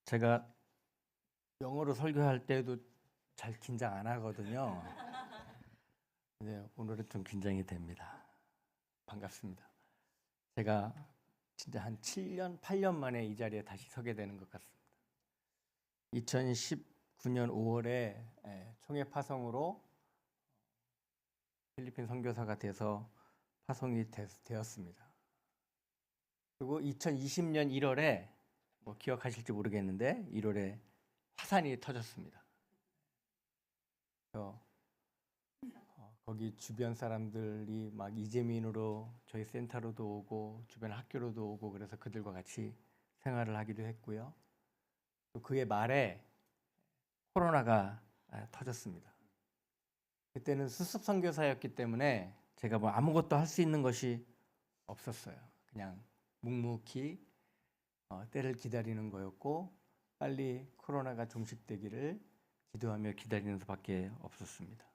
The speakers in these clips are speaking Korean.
제가 영어로 설교할 때도 잘 긴장 안 하거든요. 근데 오늘은 좀 긴장이 됩니다. 반갑습니다. 제가 진짜 한 7년, 8년 만에 이 자리에 다시 서게 되는 것 같습니다. 2019년 5월에 총회 파송으로 필리핀 선교사가 돼서 파송이 되었습니다. 그리고 2020년 1월에 뭐 기억하실지 모르겠는데 1월에 화산이 터졌습니다. 거기 주변 사람들이 막 이재민으로 저희 센터로도 오고 주변 학교로도 오고 그래서 그들과 같이 생활을 하기도 했고요. 또 그해 말에 코로나가 터졌습니다. 그때는 수습 선교사였기 때문에 제가 뭐 아무것도 할 수 있는 것이 없었어요. 그냥 묵묵히 때를 기다리는 거였고 빨리 코로나가 종식되기를 기도하며 기다리는 수밖에 없었습니다.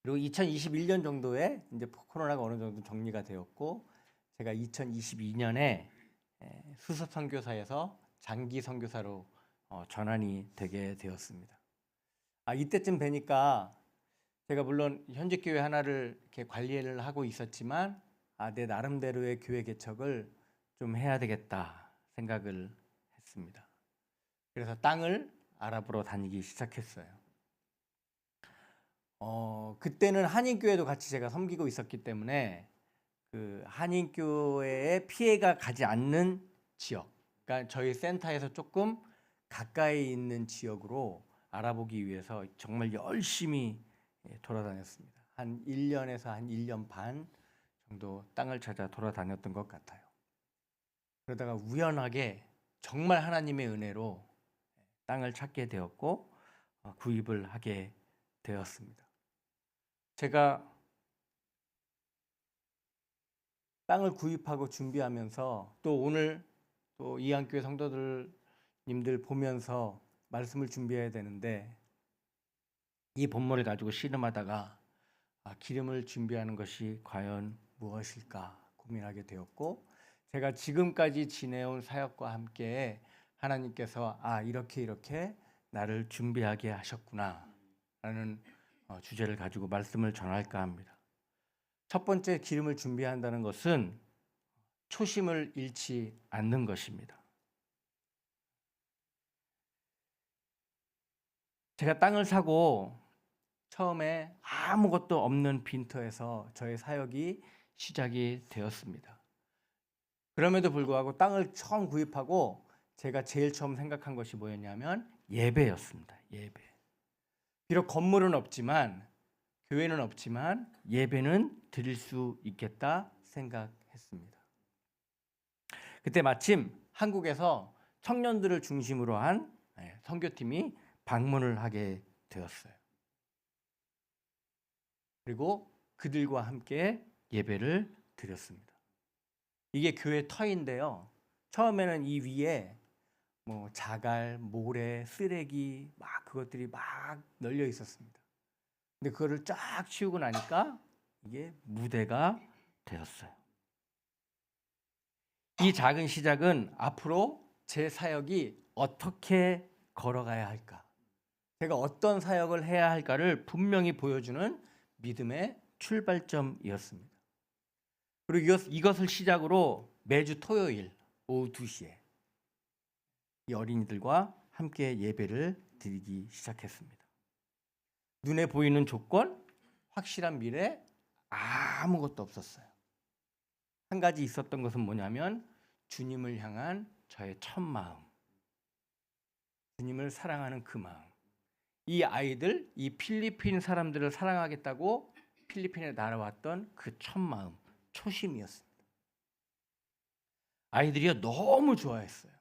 그리고 2021년 정도에 이제 코로나가 어느 정도 정리가 되었고 제가 2022년에 수습 선교사에서 장기 선교사로 전환이 되게 되었습니다. 이때쯤 뵈니까 제가 물론 현직 교회 하나를 이렇게 관리를 하고 있었지만 내 나름대로의 교회 개척을 좀 해야 되겠다 생각을 했습니다. 그래서 땅을 알아보러 다니기 시작했어요. 그때는 한인교회도 같이 제가 섬기고 있었기 때문에 그 한인교회에 피해가 가지 않는 지역, 그러니까 저희 센터에서 조금 가까이 있는 지역으로 알아보기 위해서 정말 열심히 돌아다녔습니다. 한 1년에서 한 1년 반 정도 땅을 찾아 돌아다녔던 것 같아요. 그러다가 우연하게 정말 하나님의 은혜로 땅을 찾게 되었고 구입을 하게 되었습니다. 제가 땅을 구입하고 준비하면서 또 오늘 또 이한교회 성도들님들 보면서 말씀을 준비해야 되는데 이 본문을 가지고 씨름하다가 기름을 준비하는 것이 과연 무엇일까 고민하게 되었고 제가 지금까지 지내온 사역과 함께 하나님께서 이렇게 나를 준비하게 하셨구나 라는 주제를 가지고 말씀을 전할까 합니다. 첫 번째 기름을 준비한다는 것은 초심을 잃지 않는 것입니다. 제가 땅을 사고 처음에 아무것도 없는 빈터에서 저의 사역이 시작이 되었습니다. 그럼에도 불구하고 땅을 처음 구입하고 제가 제일 처음 생각한 것이 뭐였냐면 예배였습니다. 예배. 비록 건물은 없지만 교회는 없지만 예배는 드릴 수 있겠다 생각했습니다. 그때 마침 한국에서 청년들을 중심으로 한 선교팀이 방문을 하게 되었어요. 그리고 그들과 함께 예배를 드렸습니다. 이게 교회 터인데요. 처음에는 이 위에 뭐 자갈, 모래, 쓰레기 그것들이 막 널려 있었습니다. 근데 그거를 쫙 치우고 나니까 이게 무대가 되었어요. 이 작은 시작은 앞으로 제 사역이 어떻게 걸어가야 할까, 제가 어떤 사역을 해야 할까를 분명히 보여주는 믿음의 출발점이었습니다. 그리고 이것을 시작으로 매주 토요일 오후 2시에 이 어린이들과 함께 예배를 드리기 시작했습니다. 눈에 보이는 조건, 확실한 미래, 아무것도 없었어요. 한 가지 있었던 것은 뭐냐면 주님을 향한 저의 첫 마음, 주님을 사랑하는 그 마음. 이 아이들, 이 필리핀 사람들을 사랑하겠다고 필리핀에 날아왔던 그 첫 마음, 초심이었습니다. 아이들이 너무 좋아했어요.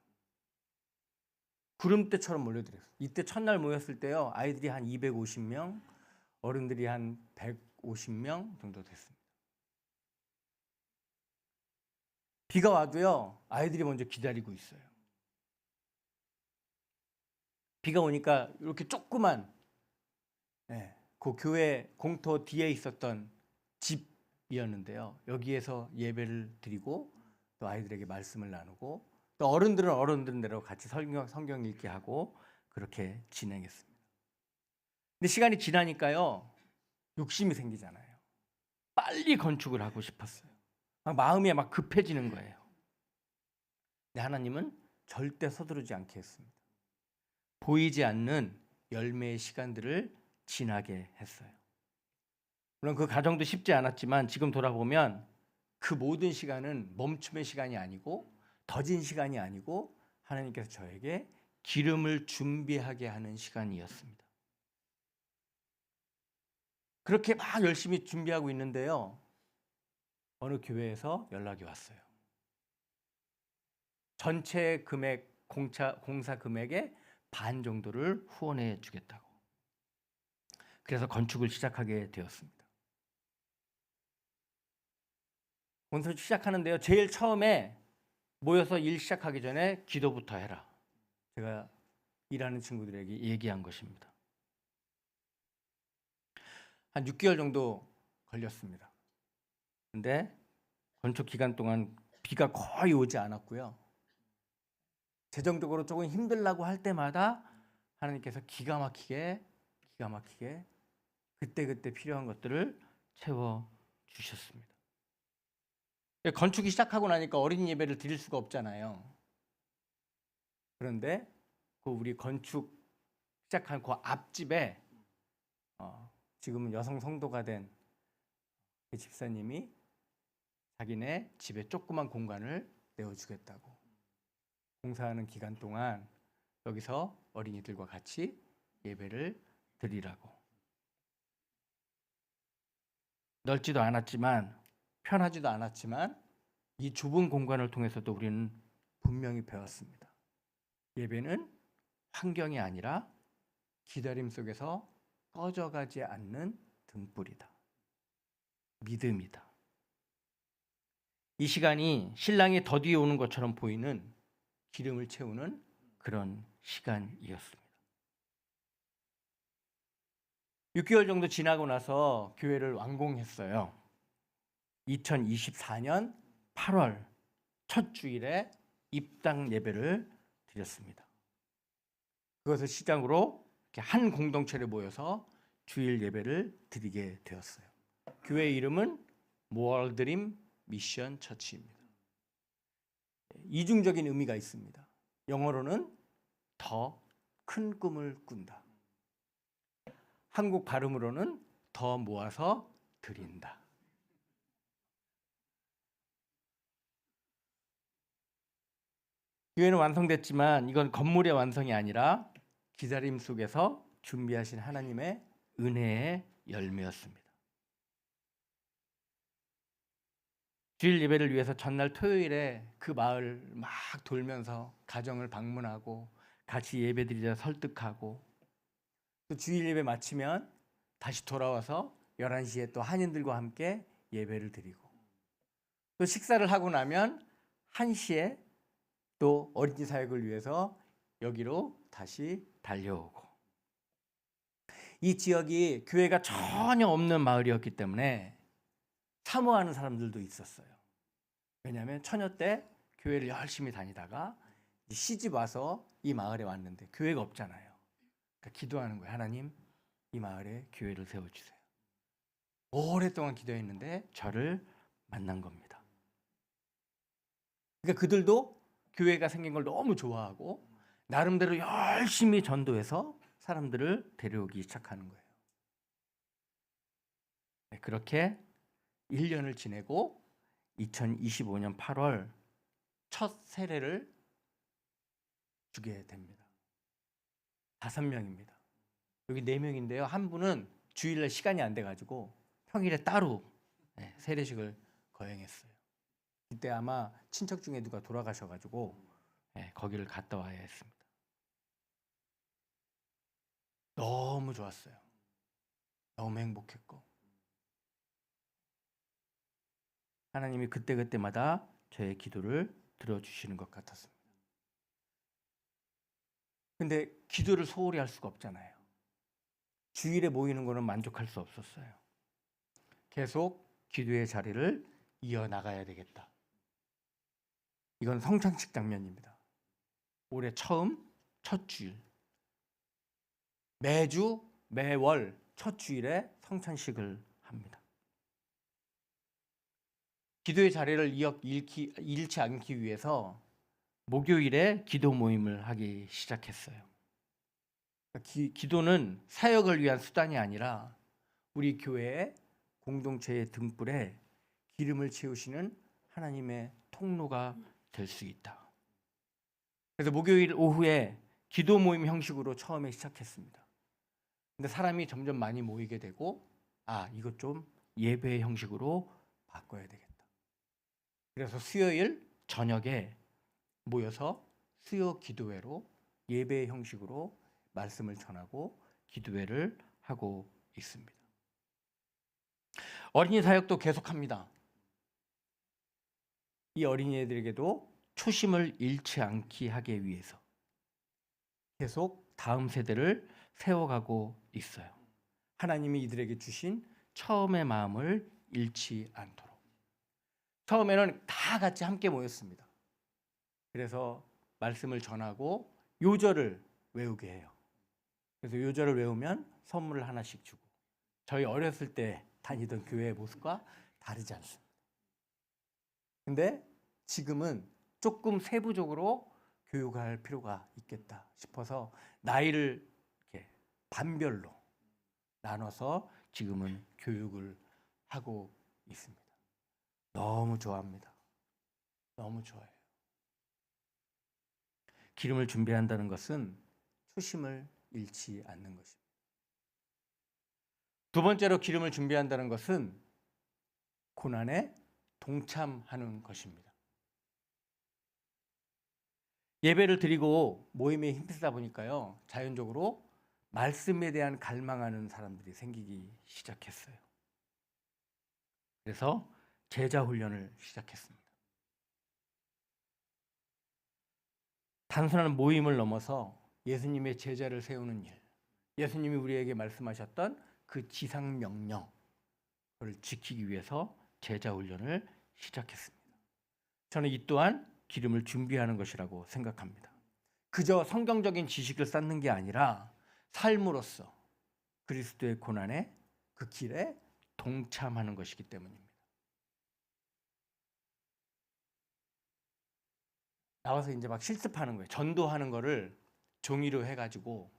구름대처럼 몰려들었어요. 이때 첫날 모였을 때요, 아이들이 한 250명, 어른들이 한 150명 정도 됐습니다. 비가 와도요, 아이들이 먼저 기다리고 있어요. 비가 오니까 이렇게 조그만 그 교회 공터 뒤에 있었던 집이었는데요. 여기에서 예배를 드리고 또 아이들에게 말씀을 나누고 또 어른들은 어른들대로 같이 성경 읽기 하고 그렇게 진행했습니다. 근데 시간이 지나니까요, 욕심이 생기잖아요. 빨리 건축을 하고 싶었어요. 마음이 막 급해지는 거예요. 근데 하나님은 절대 서두르지 않게 했습니다. 보이지 않는 열매의 시간들을 지나게 했어요. 물론 그 과정도 쉽지 않았지만 지금 돌아보면 그 모든 시간은 멈춤의 시간이 아니고 더딘 시간이 아니고 하나님께서 저에게 기름을 준비하게 하는 시간이었습니다. 그렇게 막 열심히 준비하고 있는데요, 어느 교회에서 연락이 왔어요. 전체 금액, 공사 금액의 반 정도를 후원해 주겠다고. 그래서 건축을 시작하게 되었습니다. 건축 시작하는데요, 제일 처음에 모여서 일 시작하기 전에 기도부터 해라. 제가 일하는 친구들에게 얘기한 것입니다. 한 6개월 정도 걸렸습니다. 근데 건축 기간 동안 비가 거의 오지 않았고요. 재정적으로 조금 힘들라고 할 때마다 하나님께서 기가 막히게 그때 필요한 것들을 채워 주셨습니다. 건축이 시작하고 나니까 어린이 예배를 드릴 수가 없잖아요. 그런데 그 우리 건축 시작한 그 앞집에 지금은 여성 성도가 된 그 집사님이 자기네 집에 조그만 공간을 내어주겠다고, 공사하는 기간 동안 여기서 어린이들과 같이 예배를 드리라고. 넓지도 않았지만 편하지도 않았지만 이 좁은 공간을 통해서도 우리는 분명히 배웠습니다. 예배는 환경이 아니라 기다림 속에서 꺼져가지 않는 등불이다. 믿음이다. 이 시간이 신랑이 더디어 오는 것처럼 보이는 기름을 채우는 그런 시간이었습니다. 6개월 정도 지나고 나서 교회를 완공했어요. 2024년 8월 첫 주일에 입당 예배를 드렸습니다. 그것을 시작으로 한 공동체를 모여서 주일 예배를 드리게 되었어요. 교회 이름은 모얼드림 미션 처치입니다. 이중적인 의미가 있습니다. 영어로는 더 큰 꿈을 꾼다. 한국 발음으로는 더 모아서 드린다. 교회는 완성됐지만 이건 건물의 완성이 아니라 기다림 속에서 준비하신 하나님의 은혜의 열매였습니다. 주일 예배를 위해서 전날 토요일에 그 마을 막 돌면서 가정을 방문하고 같이 예배드리자 설득하고, 또 주일 예배 마치면 다시 돌아와서 11시에 또 한인들과 함께 예배를 드리고, 또 식사를 하고 나면 1시에 또 어린이 사역을 위해서 여기로 다시 달려오고. 이 지역이 교회가 전혀 없는 마을이었기 때문에 사모하는 사람들도 있었어요. 왜냐하면 처녀 때 교회를 열심히 다니다가 시집 와서 이 마을에 왔는데 교회가 없잖아요. 그러니까 기도하는 거예요. 하나님, 이 마을에 교회를 세워주세요. 오랫동안 기도했는데 저를 만난 겁니다. 그러니까 그들도 교회가 생긴 걸 너무 좋아하고 나름대로 열심히 전도해서 사람들을 데려오기 시작하는 거예요. 그렇게 1년을 지내고 2025년 8월 첫 세례를 주게 됩니다. 5명입니다. 여기 4명인데요. 한 분은 주일날 시간이 안 돼가지고 평일에 따로 세례식을 거행했어요. 그때 아마 친척 중에 누가 돌아가셔가지고 거기를 갔다 와야 했습니다. 너무 좋았어요. 너무 행복했고 하나님이 그때마다 저의 기도를 들어주시는 것 같았습니다. 근데 기도를 소홀히 할 수가 없잖아요. 주일에 모이는 거는 만족할 수 없었어요. 계속 기도의 자리를 이어나가야 되겠다. 이건 성찬식 장면입니다. 올해 처음 첫 주일. 매주 매월 첫 주일에 성찬식을 합니다. 기도의 자리를 잃지 않기 위해서 목요일에 기도 모임을 하기 시작했어요. 기도는 사역을 위한 수단이 아니라 우리 교회의 공동체의 등불에 기름을 채우시는 하나님의 통로가 될 수 있다. 그래서 목요일 오후에 기도 모임 형식으로 처음에 시작했습니다. 근데 사람이 점점 많이 모이게 되고 이것 좀 예배 형식으로 바꿔야 되겠다. 그래서 수요일 저녁에 모여서 수요 기도회로 예배 형식으로 말씀을 전하고 기도회를 하고 있습니다. 어린이 사역도 계속합니다. 이 어린이들에게도 초심을 잃지 않게 하기 위해서 계속 다음 세대를 세워가고 있어요. 하나님이 이들에게 주신 처음의 마음을 잃지 않도록. 처음에는 다 같이 함께 모였습니다. 그래서 말씀을 전하고 요절을 외우게 해요. 그래서 요절을 외우면 선물을 하나씩 주고, 저희 어렸을 때 다니던 교회의 모습과 다르지 않습니다. 근데 지금은 조금 세부적으로 교육할 필요가 있겠다 싶어서 나이를 이렇게 반별로 나눠서 지금은 교육을 하고 있습니다. 너무 좋아합니다. 너무 좋아해요. 기름을 준비한다는 것은 초심을 잃지 않는 것입니다. 두 번째로 기름을 준비한다는 것은 고난에 동참하는 것입니다. 예배를 드리고 모임에 힘쓰다 보니까요, 자연적으로 말씀에 대한 갈망하는 사람들이 생기기 시작했어요. 그래서 제자 훈련을 시작했습니다. 단순한 모임을 넘어서 예수님의 제자를 세우는 일, 예수님이 우리에게 말씀하셨던 그 지상 명령을 지키기 위해서 제자 훈련을 시작했습니다. 저는 이 또한 기름을 준비하는 것이라고 생각합니다. 그저 성경적인 지식을 쌓는 게 아니라 삶으로서 그리스도의 고난에 그 길에 동참하는 것이기 때문입니다. 나와서 이제 막 실습하는 거예요. 전도하는 거를 종이로 해가지고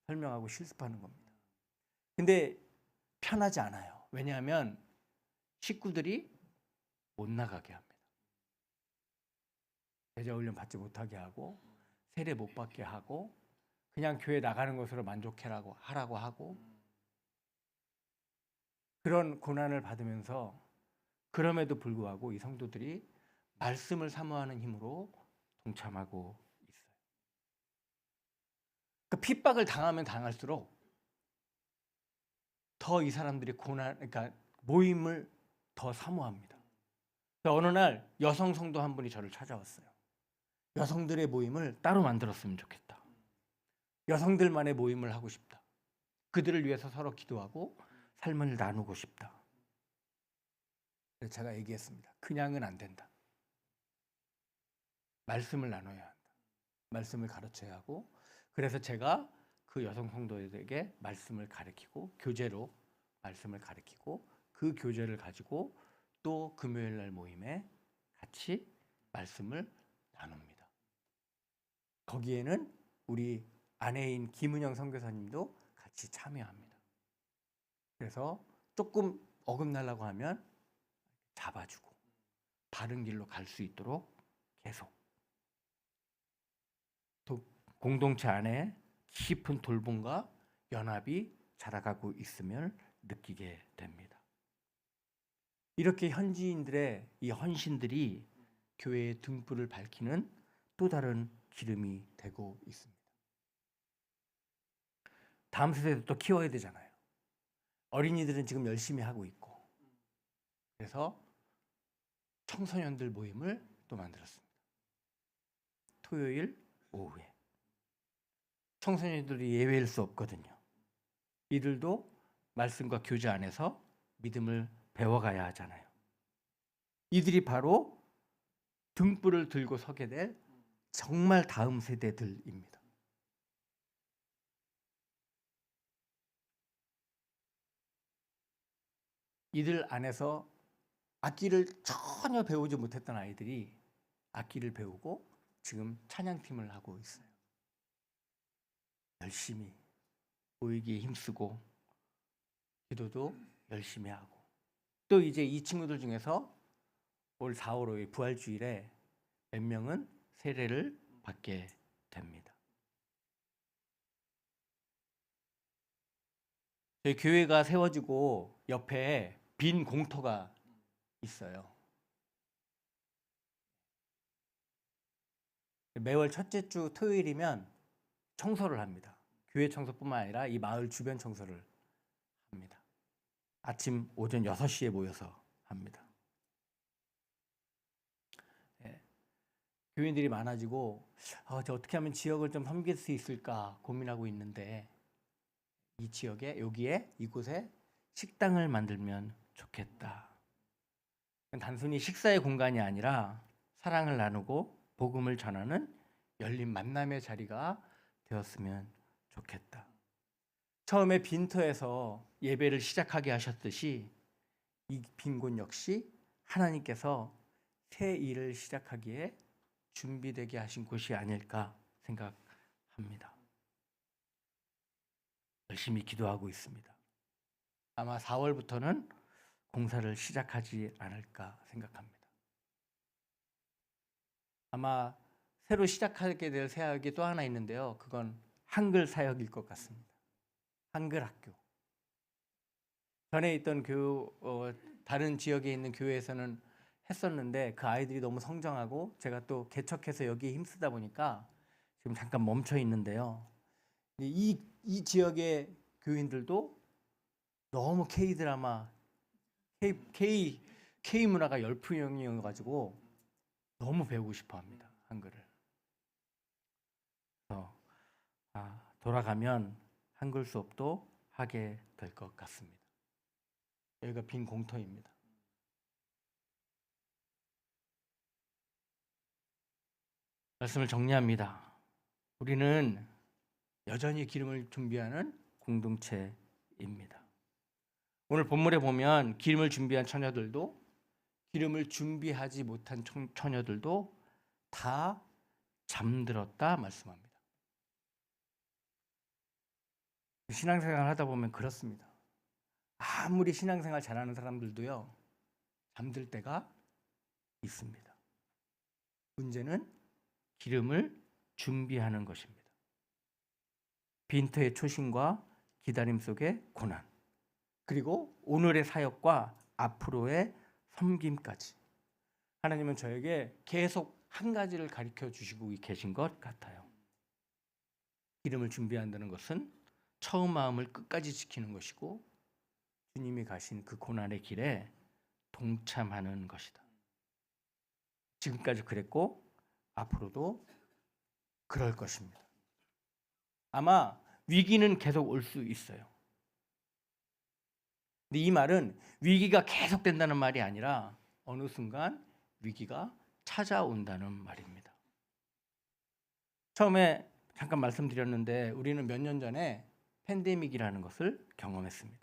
설명하고 실습하는 겁니다. 근데 편하지 않아요. 왜냐하면 식구들이 못 나가게 합니다. 제자 훈련 받지 못하게 하고 세례 못 받게 하고 그냥 교회 나가는 것으로 만족하라고 하고 그런 고난을 받으면서 그럼에도 불구하고 이 성도들이 말씀을 사모하는 힘으로 동참하고 있어요. 그러니까 핍박을 당하면 당할수록 더 이 사람들이 그러니까 모임을 더 사모합니다. 어느 날 여성 성도 한 분이 저를 찾아왔어요. 여성들의 모임을 따로 만들었으면 좋겠다. 여성들만의 모임을 하고 싶다. 그들을 위해서 서로 기도하고 삶을 나누고 싶다. 그래서 제가 얘기했습니다. 그냥은 안 된다. 말씀을 나눠야 한다. 말씀을 가르쳐야 하고, 그래서 제가 그 여성 성도들에게 말씀을 가르치고 교제로 말씀을 가르치고 그 교제를 가지고 또 금요일 날 모임에 같이 말씀을 나눕니다. 거기에는 우리 아내인 김은영 선교사님도 같이 참여합니다. 그래서 조금 어긋나려고 하면 잡아주고 바른 길로 갈 수 있도록 계속 또 공동체 안에 깊은 돌봄과 연합이 자라가고 있음을 느끼게 됩니다. 이렇게 현지인들의 이 헌신들이 교회의 등불을 밝히는 또 다른 기름이 되고 있습니다. 다음 세대도 또 키워야 되잖아요. 어린이들은 지금 열심히 하고 있고, 그래서 청소년들 모임을 또 만들었습니다. 토요일 오후에. 청소년들이 예외일 수 없거든요. 이들도 말씀과 교제 안에서 믿음을 배워가야 하잖아요. 이들이 바로 등불을 들고 서게 될 정말 다음 세대들입니다. 이들 안에서 악기를 전혀 배우지 못했던 아이들이 악기를 배우고 지금 찬양팀을 하고 있어요. 열심히 보이기에 힘쓰고 기도도 열심히 하고, 또 이제 이 친구들 중에서 올 4월 5일 부활주일에 몇 명은 세례를 받게 됩니다. 저희 교회가 세워지고 옆에 빈 공터가 있어요. 매월 첫째 주 토요일이면 청소를 합니다. 교회 청소뿐만 아니라 이 마을 주변 청소를 합니다. 아침 오전 6시에 모여서 합니다. 교인들이 많아지고 저 어떻게 하면 지역을 좀 섬길 수 있을까 고민하고 있는데, 이 지역에 여기에 이곳에 식당을 만들면 좋겠다. 단순히 식사의 공간이 아니라 사랑을 나누고 복음을 전하는 열린 만남의 자리가 되었으면 좋겠다. 처음에 빈터에서 예배를 시작하게 하셨듯이 이 빈 곳 역시 하나님께서 새 일을 시작하기에 준비되게 하신 곳이 아닐까 생각합니다. 열심히 기도하고 있습니다. 아마 4월부터는 공사를 시작하지 않을까 생각합니다. 아마 새로 시작하게 될 사역이 또 하나 있는데요. 그건 한글 사역일 것 같습니다. 한글 학교. 전에 있던 다른 지역에 있는 교회에서는 했었는데 그 아이들이 너무 성장하고 제가 또 개척해서 여기에 힘쓰다 보니까 지금 잠깐 멈춰 있는데요. 이 지역의 교인들도 너무 K 드라마, K 문화가 열풍이어가지고 너무 배우고 싶어합니다, 한글을. 그래서 돌아가면 한글 수업도 하게 될 것 같습니다. 여기가 빈 공터입니다. 말씀을 정리합니다. 우리는 여전히 기름을 준비하는 공동체입니다. 오늘 본문에 보면 기름을 준비한 처녀들도 기름을 준비하지 못한 처녀들도 다 잠들었다 말씀합니다. 신앙생활 하다 보면 그렇습니다. 아무리 신앙생활 잘하는 사람들도요, 잠들 때가 있습니다. 문제는 기름을 준비하는 것입니다. 빈터의 초심과 기다림 속의 고난, 그리고 오늘의 사역과 앞으로의 섬김까지 하나님은 저에게 계속 한 가지를 가르쳐 주시고 계신 것 같아요. 기름을 준비한다는 것은 처음 마음을 끝까지 지키는 것이고 주님이 가신 그 고난의 길에 동참하는 것이다. 지금까지 그랬고 앞으로도 그럴 것입니다. 아마 위기는 계속 올 수 있어요. 근데 이 말은 위기가 계속된다는 말이 아니라 어느 순간 위기가 찾아온다는 말입니다. 처음에 잠깐 말씀드렸는데 우리는 몇 년 전에 팬데믹이라는 것을 경험했습니다.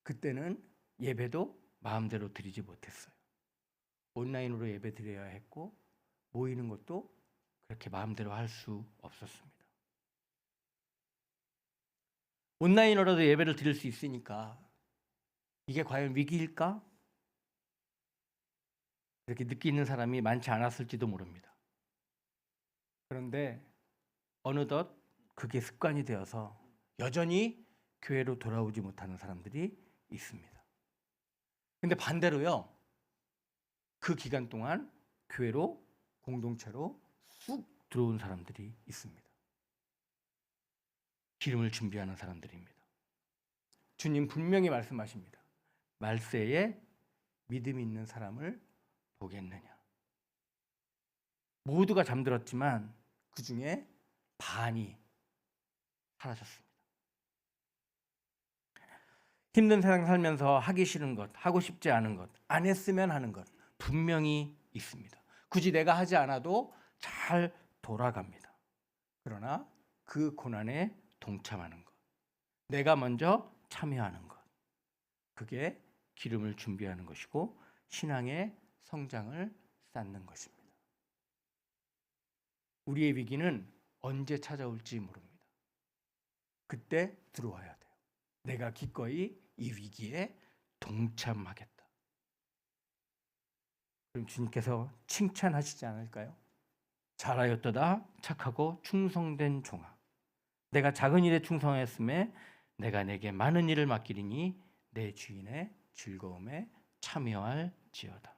그때는 예배도 마음대로 드리지 못했어요. 온라인으로 예배 드려야 했고 모이는 것도 그렇게 마음대로 할 수 없었습니다. 온라인으로도 예배를 드릴 수 있으니까 이게 과연 위기일까? 이렇게 느끼는 사람이 많지 않았을지도 모릅니다. 그런데 어느덧 그게 습관이 되어서 여전히 교회로 돌아오지 못하는 사람들이 있습니다. 근데 반대로요, 그 기간 동안 교회로 공동체로 쑥 들어온 사람들이 있습니다. 기름을 준비하는 사람들입니다. 주님 분명히 말씀하십니다. 말세에 믿음 있는 사람을 보겠느냐. 모두가 잠들었지만 그 중에 반이 사라졌습니다. 힘든 세상 살면서 하기 싫은 것, 하고 싶지 않은 것, 안 했으면 하는 것 분명히 있습니다. 굳이 내가 하지 않아도 잘 돌아갑니다. 그러나 그 고난에 동참하는 것, 내가 먼저 참여하는 것, 그게 기름을 준비하는 것이고 신앙의 성장을 쌓는 것입니다. 우리의 위기는 언제 찾아올지 모릅니다. 그때 들어와야 돼요. 내가 기꺼이 이 위기에 동참하겠다. 그럼 주님께서 칭찬하시지 않을까요? 잘하였도다 착하고 충성된 종아. 내가 작은 일에 충성하였음에 내가 내게 많은 일을 맡기리니 내 주인의 즐거움에 참여할지어다.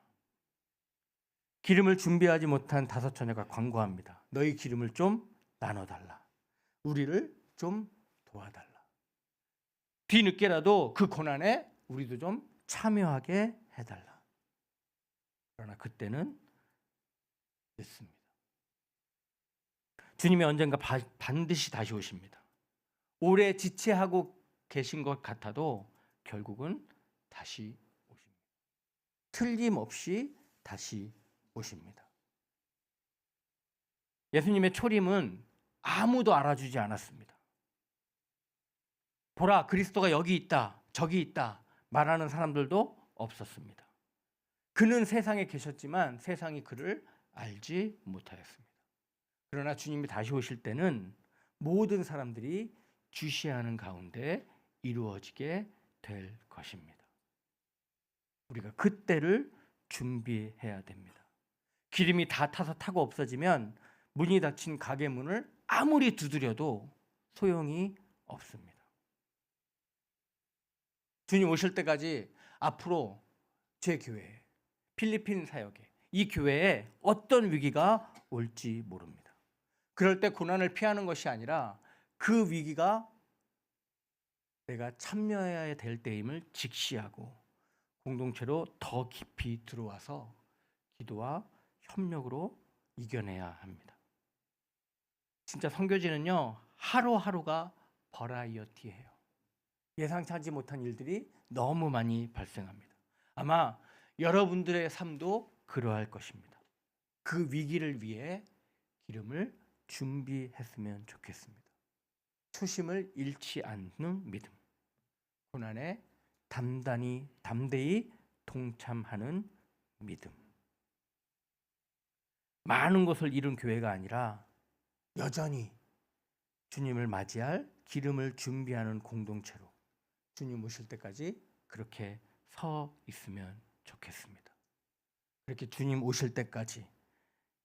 기름을 준비하지 못한 다섯 처녀가 간구합니다. 너희 기름을 좀 나눠달라. 우리를 좀 도와달라. 뒤늦게라도 그 고난에 우리도 좀 참여하게 해달라. 그러나 그때는 늦습니다. 주님이 언젠가 반드시 다시 오십니다. 오래 지체하고 계신 것 같아도 결국은 다시 오십니다. 틀림없이 다시 오십니다. 예수님의 초림은 아무도 알아주지 않았습니다. 보라, 그리스도가 여기 있다, 저기 있다 말하는 사람들도 없었습니다. 그는 세상에 계셨지만 세상이 그를 알지 못하였습니다. 그러나 주님이 다시 오실 때는 모든 사람들이 주시하는 가운데 이루어지게 될 것입니다. 우리가 그때를 준비해야 됩니다. 기름이 다 타서 타고 없어지면 문이 닫힌 가게 문을 아무리 두드려도 소용이 없습니다. 주님 오실 때까지 앞으로 제 교회에, 필리핀 사역에, 이 교회에 어떤 위기가 올지 모릅니다. 그럴 때 고난을 피하는 것이 아니라 그 위기가 내가 참여해야 될 때임을 직시하고 공동체로 더 깊이 들어와서 기도와 협력으로 이겨내야 합니다. 진짜 선교지는요, 하루하루가 버라이어티예요. 예상치 하지 못한 일들이 너무 많이 발생합니다. 아마 여러분들의 삶도 그러할 것입니다. 그 위기를 위해 기름을 준비했으면 좋겠습니다. 초심을 잃지 않는 믿음, 고난에 담대히 동참하는 믿음. 많은 것을 잃은 교회가 아니라 여전히 주님을 맞이할 기름을 준비하는 공동체로 주님 오실 때까지 그렇게 서 있으면 좋겠습니다. 그렇게 주님 오실 때까지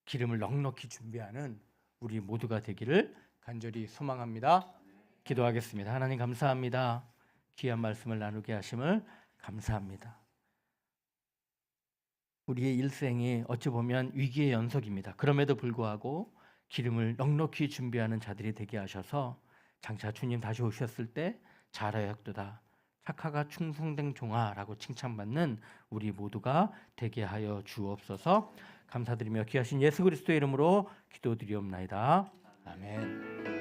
기름을 넉넉히 준비하는 우리 모두가 되기를 간절히 소망합니다. 기도하겠습니다. 하나님 감사합니다. 귀한 말씀을 나누게 하심을 감사합니다. 우리의 일생이 어찌 보면 위기의 연속입니다. 그럼에도 불구하고 기름을 넉넉히 준비하는 자들이 되게 하셔서 장차 주님 다시 오셨을 때 잘하였도다 착하가 충성된 종아라고 칭찬받는 우리 모두가 되게 하여 주옵소서. 감사드리며 귀하신 예수 그리스도의 이름으로 기도드리옵나이다. 아멘.